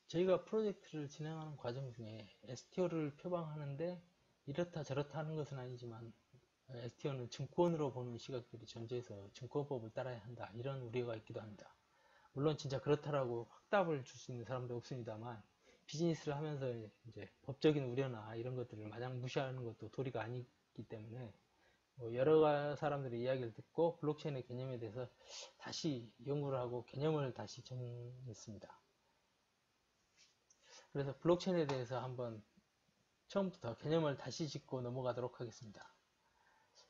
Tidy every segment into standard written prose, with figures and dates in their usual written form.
저희가 프로젝트를 진행하는 과정 중에 STO를 표방하는데 이렇다 저렇다 하는 것은 아니지만 STO는 증권으로 보는 시각들이 존재해서 증권법을 따라야 한다 이런 우려가 있기도 합니다. 물론 진짜 그렇다라고 확답을 줄 수 있는 사람도 없습니다만 비즈니스를 하면서 이제 법적인 우려나 이런 것들을 마냥 무시하는 것도 도리가 아니기 때문에 여러 사람들의 이야기를 듣고 블록체인의 개념에 대해서 다시 연구를 하고 개념을 다시 정했습니다. 그래서 블록체인에 대해서 한번 처음부터 개념을 다시 짚고 넘어가도록 하겠습니다.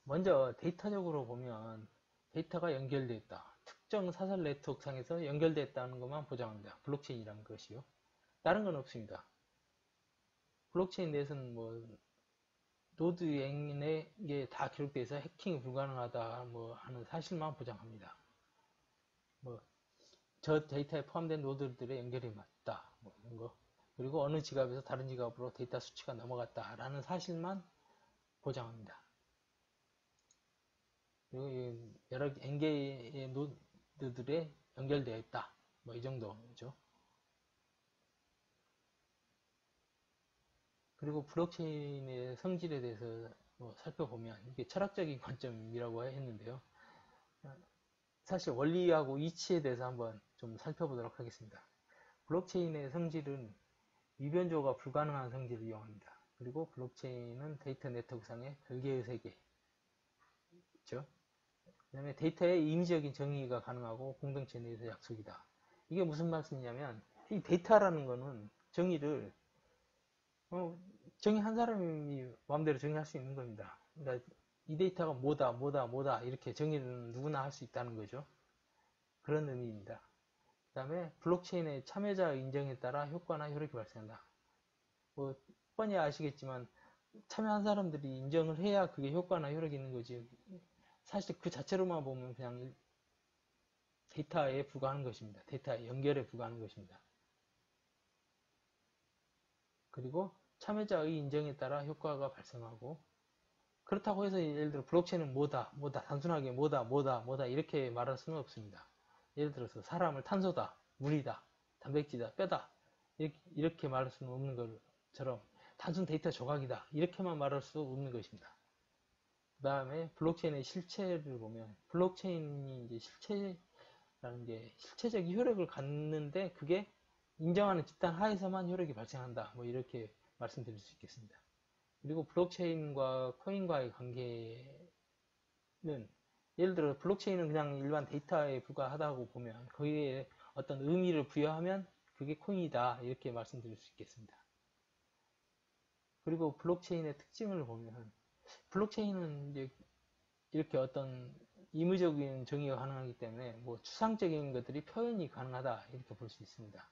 먼저 데이터적으로 보면 데이터가 연결되어 있다. 특정 사설 네트워크 상에서 연결되어 있다는 것만 보장합니다. 블록체인이라는 것이요. 다른 건 없습니다. 블록체인 내에서는 노드 N에 다 기록되어 있어 해킹이 불가능하다 하는 사실만 보장합니다. 저 데이터에 포함된 노드들의 연결이 맞다 이런 거. 그리고 어느 지갑에서 다른 지갑으로 데이터 수치가 넘어갔다라는 사실만 보장합니다. 그리고 여러 N개의 노드들에 연결되어 있다. 이 정도죠. 그리고 블록체인의 성질에 대해서 살펴보면 이게 철학적인 관점이라고 했는데요. 사실 원리하고 이치에 대해서 한번 좀 살펴보도록 하겠습니다. 블록체인의 성질은 위변조가 불가능한 성질을 이용합니다. 그리고 블록체인은 데이터 네트워크상의 별개의 세계, 그 다음에 데이터의 임의적인 정의가 가능하고 공동체 내에서 약속이다. 이게 무슨 말씀이냐면 이 데이터라는 거는 정의를 정의 한 사람이 마음대로 정의할 수 있는 겁니다. 그러니까 이 데이터가 뭐다 이렇게 정의는 누구나 할 수 있다는 거죠. 그런 의미입니다. 그 다음에 블록체인의 참여자 인정에 따라 효과나 효력이 발생한다. 뻔히 아시겠지만 참여한 사람들이 인정을 해야 그게 효과나 효력이 있는 거지. 사실 그 자체로만 보면 그냥 데이터에 불과한 것입니다. 데이터의 연결에 불과한 것입니다. 그리고 참여자의 인정에 따라 효과가 발생하고 그렇다고 해서 예를 들어 블록체인은 뭐다 단순하게 뭐다 이렇게 말할 수는 없습니다. 예를 들어서 사람을 탄소다, 물이다, 단백질이다, 뼈다 이렇게 말할 수는 없는 것처럼 단순 데이터 조각이다 이렇게만 말할 수 없는 것입니다. 그 다음에 블록체인의 실체를 보면 블록체인이 이제 실체라는 게 실체적 효력을 갖는데 그게 인정하는 집단 하에서만 효력이 발생한다 이렇게 말씀드릴 수 있겠습니다. 그리고 블록체인과 코인과의 관계는 예를 들어 블록체인은 그냥 일반 데이터에 불과하다고 보면 거기에 어떤 의미를 부여하면 그게 코인이다 이렇게 말씀드릴 수 있겠습니다. 그리고 블록체인의 특징을 보면 블록체인은 이제 이렇게 어떤 임의적인 정의가 가능하기 때문에 추상적인 것들이 표현이 가능하다 이렇게 볼 수 있습니다.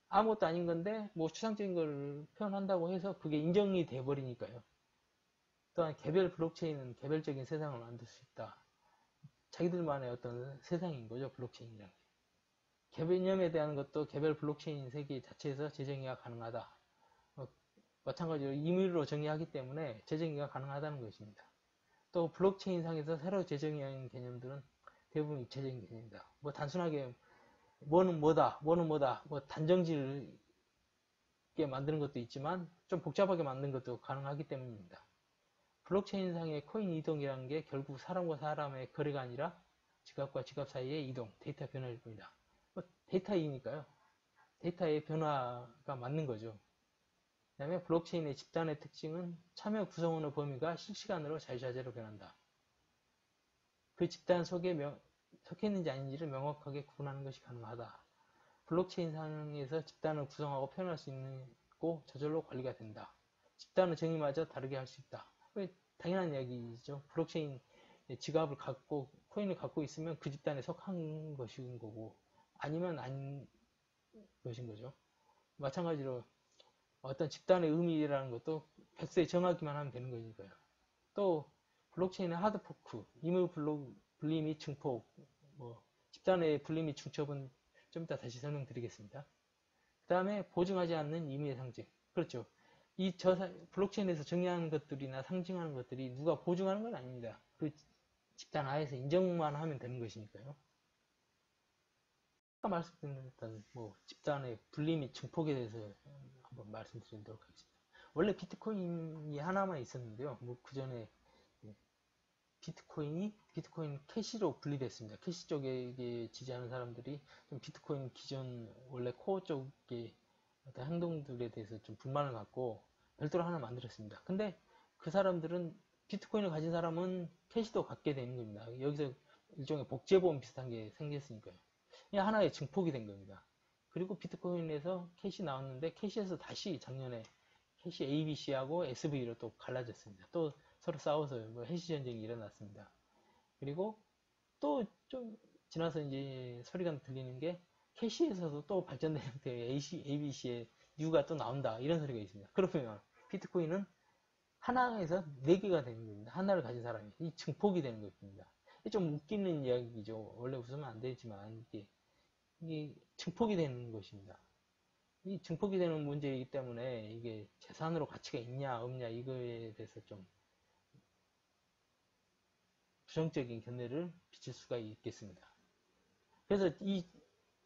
아무것도 아닌 건데 추상적인 걸 표현한다고 해서 그게 인정이 돼 버리니까요. 또한 개별 블록체인은 개별적인 세상을 만들 수 있다. 자기들만의 어떤 세상인 거죠, 블록체인이라는 게. 개념에 대한 것도 개별 블록체인 세계 자체에서 재정의가 가능하다. 마찬가지로 임의로 정의하기 때문에 재정의가 가능하다는 것입니다. 또 블록체인 상에서 새로 재정의한 개념들은 대부분 입체적인 개념이다. 단순하게 뭐는 뭐다, 단정지게 만드는 것도 있지만 좀 복잡하게 만든 것도 가능하기 때문입니다. 블록체인상의 코인 이동이라는 게 결국 사람과 사람의 거래가 아니라 지갑과 지갑 사이의 이동, 데이터 변화일 뿐이다. 데이터이니까요. 데이터의 변화가 맞는 거죠. 그 다음에 블록체인의 집단의 특징은 참여 구성원의 범위가 실시간으로 자유자재로 변한다. 그 집단 속에 속했는지 아닌지를 명확하게 구분하는 것이 가능하다. 블록체인 상에서 집단을 구성하고 표현할 수 있고 저절로 관리가 된다. 집단의 정의마저 다르게 할 수 있다. 당연한 이야기죠. 블록체인 지갑을 갖고 코인을 갖고 있으면 그 집단에 속한 것인 거고 아니면 아닌 것인 거죠. 마찬가지로 어떤 집단의 의미라는 것도 백서에 정하기만 하면 되는 거니까요. 또 블록체인의 하드포크, 임의 분리 및 증폭, 집단의 분리 및 중첩은 좀 이따 다시 설명드리겠습니다. 그 다음에 보증하지 않는 임의의 상징. 그렇죠. 블록체인에서 정의하는 것들이나 상징하는 것들이 누가 보증하는 건 아닙니다. 그 집단 하에서 인정만 하면 되는 것이니까요. 아까 말씀드렸던 뭐 집단의 분리 및 증폭에 대해서 한번 말씀드리도록 하겠습니다. 원래 비트코인이 하나만 있었는데요. 뭐 그 전에 비트코인 캐시로 분리됐습니다. 캐시 쪽에 지지하는 사람들이 좀 비트코인 기존 원래 코어 쪽의 어떤 행동들에 대해서 좀 불만을 갖고 별도로 하나 만들었습니다. 근데 그 사람들은 비트코인을 가진 사람은 캐시도 갖게 되는 겁니다. 여기서 일종의 복제보험 비슷한 게 생겼으니까요. 그냥 하나의 증폭이 된 겁니다. 그리고 비트코인에서 캐시 나왔는데 캐시에서 다시 작년에 캐시 ABC하고 SV로 또 갈라졌습니다. 또 서로 싸워서 뭐 해시 전쟁이 일어났습니다. 그리고 또 좀 지나서 이제 소리가 들리는 게 캐시에서도 또 발전된 형태의 ABC의 U가 또 나온다 이런 소리가 있습니다. 그러면 비트코인은 하나에서 4개가 되는 겁니다. 하나를 가진 사람이 이 증폭이 되는 것입니다. 좀 웃기는 이야기죠. 원래 웃으면 안 되지만 이게 증폭이 되는 것입니다. 이 증폭이 되는 문제이기 때문에 이게 재산으로 가치가 있냐 없냐 이거에 대해서 좀 부정적인 견해를 비칠 수가 있겠습니다. 그래서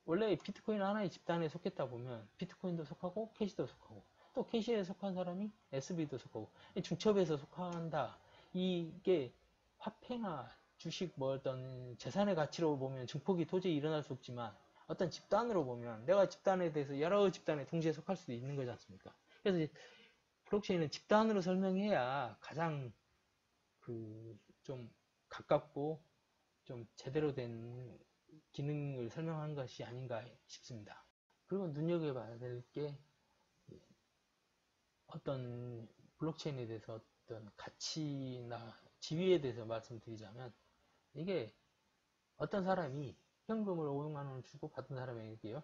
원래 비트코인 하나의 집단에 속했다 보면 비트코인도 속하고 캐시도 속하고 또 캐시에 속한 사람이 SB도 속하고 중첩에서 속한다. 이게 화폐나 주식 뭐 어떤 재산의 가치로 보면 증폭이 도저히 일어날 수 없지만 어떤 집단으로 보면 내가 집단에 대해서 여러 집단에 동시에 속할 수도 있는 거지 않습니까? 그래서 블록체인은 집단으로 설명해야 가장 좀 가깝고 좀 제대로 된 기능을 설명한 것이 아닌가 싶습니다. 그리고 눈여겨봐야 될 게 어떤 블록체인에 대해서 어떤 가치나 지위에 대해서 말씀드리자면 이게 어떤 사람이 현금을 500만 원을 주고 받은 사람에게요.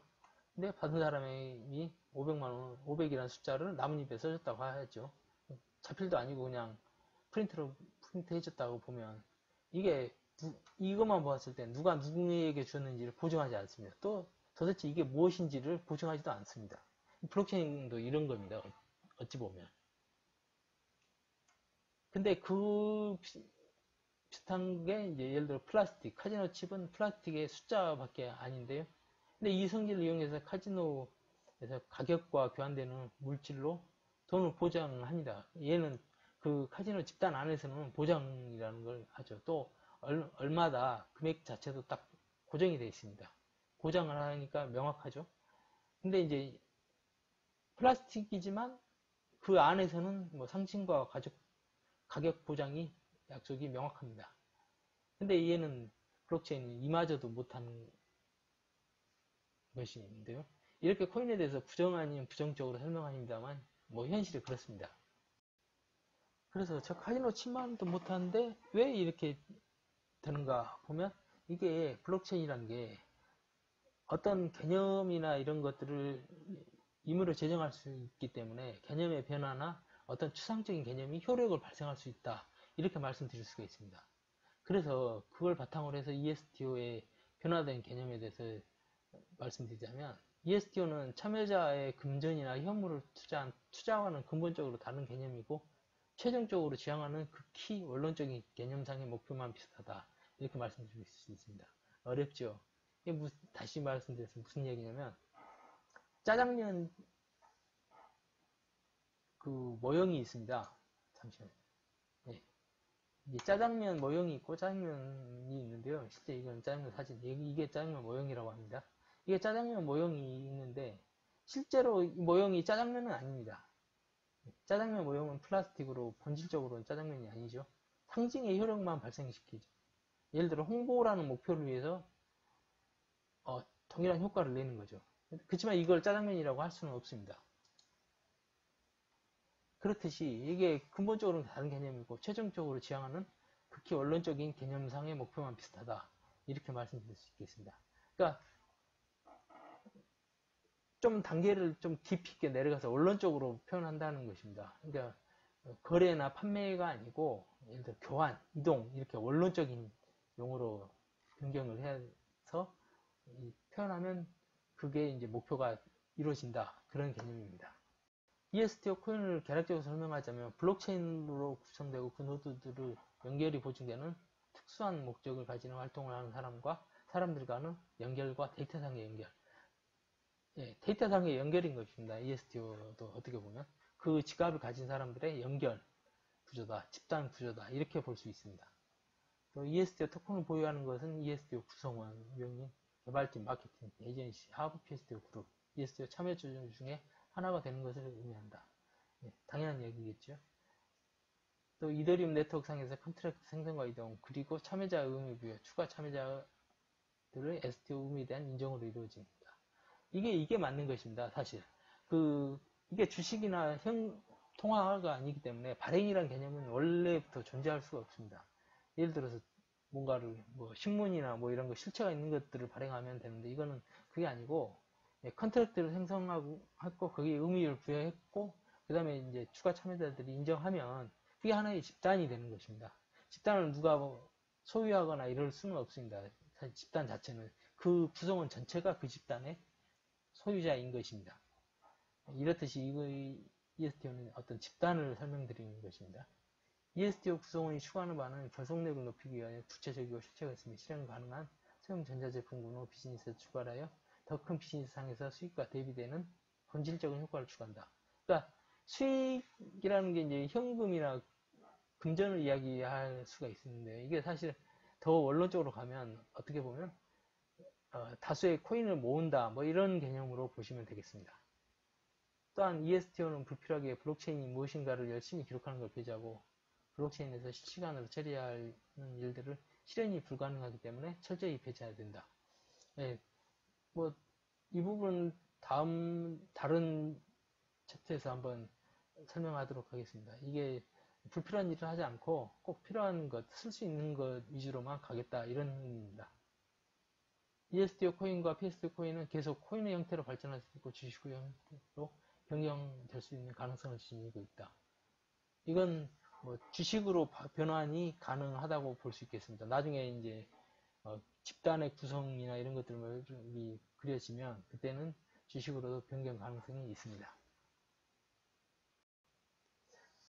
근데 받은 사람이 500만 원, 500이라는 숫자를 나뭇잎에 써줬다고 하죠. 자필도 아니고 그냥 프린트 해줬다고 보면 이게 이것만 보았을 때 누가 누구에게 줬는지를 보증하지 않습니다. 또 도대체 이게 무엇인지를 보증하지도 않습니다. 블록체인도 이런 겁니다. 어찌 보면. 근데 그 비슷한 게 이제 예를 들어 플라스틱, 카지노 칩은 플라스틱의 숫자밖에 아닌데요. 근데 이 성질을 이용해서 카지노에서 가격과 교환되는 물질로 돈을 보장합니다. 얘는 그 카지노 집단 안에서는 보장이라는 걸 하죠. 또 얼마다 금액 자체도 딱 고정이 되어 있습니다. 보장을 하니까 명확하죠. 근데 이제 플라스틱이지만 그 안에서는 뭐 상징과 가격 보장이 약속이 명확합니다. 근데 얘는 블록체인은 이마저도 못한 것이 있는데요. 이렇게 코인에 대해서 부정 아니면 부정적으로 설명합니다만 뭐 현실이 그렇습니다. 그래서 저 카지노 칩만도 못하는데 왜 이렇게 되는가 보면 이게 블록체인이라는 게 어떤 개념이나 이런 것들을 임의로 제정할 수 있기 때문에 개념의 변화나 어떤 추상적인 개념이 효력을 발생할 수 있다. 이렇게 말씀드릴 수가 있습니다. 그래서 그걸 바탕으로 해서 ESTO의 변화된 개념에 대해서 말씀드리자면 ESTO는 참여자의 금전이나 현물을 투자와는 근본적으로 다른 개념이고 최종적으로 지향하는 극히 원론적인 개념상의 목표만 비슷하다. 이렇게 말씀드릴 수 있습니다. 어렵죠? 이게 다시 말씀드려서 무슨 얘기냐면 짜장면 그 모형이 있습니다. 잠시만요. 네. 이 짜장면 모형이 있고 짜장면이 있는데요. 실제 이건 짜장면 사진, 이게 짜장면 모형이라고 합니다. 이게 짜장면 모형이 있는데 실제로 이 모형이 짜장면은 아닙니다. 짜장면 모형은 플라스틱으로 본질적으로는 짜장면이 아니죠. 상징의 효력만 발생시키죠. 예를 들어 홍보라는 목표를 위해서 동일한 효과를 내는 거죠. 그렇지만 이걸 짜장면이라고 할 수는 없습니다. 그렇듯이 이게 근본적으로는 다른 개념이고 최종적으로 지향하는 극히 원론적인 개념상의 목표만 비슷하다. 이렇게 말씀드릴 수 있겠습니다. 그러니까 좀 단계를 좀 깊이 있게 내려가서 원론적으로 표현한다는 것입니다. 그러니까 거래나 판매가 아니고 예를 들어 교환, 이동 이렇게 원론적인 용어로 변경을 해서 표현하면 그게 이제 목표가 이루어진다. 그런 개념입니다. ESTO 코인을 개략적으로 설명하자면 블록체인으로 구성되고 그 노드들을 연결이 보증되는 특수한 목적을 가지는 활동을 하는 사람과 사람들과는 연결과 데이터상의 연결. 예, 데이터상의 연결인 것입니다. ESTO도 어떻게 보면 그 지갑을 가진 사람들의 연결 구조다, 집단 구조다 이렇게 볼 수 있습니다. 또 ESTO 토큰을 보유하는 것은 ESTO 구성원, 명인, 개발팀, 마케팅, 에이전시, 하부 ESTO 그룹, ESTO 참여자 중에 하나가 되는 것을 의미한다. 예, 당연한 얘기겠죠. 또 이더리움 네트워크 상에서 컨트랙트 생성과 이동, 그리고 참여자 의무 부여, 추가 참여자들의 STO 의무에 대한 인정으로 이루어집니다. 이게 맞는 것입니다. 사실 이게 주식이나 통화가 아니기 때문에 발행이라는 개념은 원래부터 존재할 수가 없습니다. 예를 들어서 뭔가를 신문이나 이런 거 실체가 있는 것들을 발행하면 되는데 이거는 그게 아니고 컨트랙트를 생성하고 했고 거기에 의미를 부여했고 그 다음에 이제 추가 참여자들이 인정하면 그게 하나의 집단이 되는 것입니다. 집단을 누가 소유하거나 이럴 수는 없습니다. 사실 집단 자체는 그 구성원 전체가 그 집단의 소유자인 것입니다. 이렇듯이 ESTO는 어떤 집단을 설명드리는 것입니다. ESTO 구성원이 추구하는 바는 결속력을 높이기 위하여 구체적이고 실체가 있으며 실행 가능한 소형 전자제품군 후 비즈니스에 출발하여 더 큰 비즈니스 상에서 수익과 대비되는 본질적인 효과를 추구한다. 그러니까 수익이라는 게 이제 현금이나 금전을 이야기할 수가 있는데 이게 사실 더 원론적으로 가면 어떻게 보면 다수의 코인을 모은다 이런 개념으로 보시면 되겠습니다. 또한 ESTO는 불필요하게 블록체인이 무엇인가를 열심히 기록하는 걸 배제하고 블록체인에서 실시간으로 처리해야 하는 일들을 실현이 불가능하기 때문에 철저히 배제해야 된다. 네, 이 부분 다른 챕터에서 한번 설명하도록 하겠습니다. 이게 불필요한 일을 하지 않고 꼭 필요한 것, 쓸 수 있는 것 위주로만 가겠다 이런 의미입니다. ESTO 코인과 PSTO 코인은 계속 코인의 형태로 발전할 수 있고 주식의 형태로 변경될 수 있는 가능성을 지니고 있다. 이건 주식으로 변환이 가능하다고 볼 수 있겠습니다. 나중에 이제 집단의 구성이나 이런 것들이 그려지면 그때는 주식으로도 변경 가능성이 있습니다.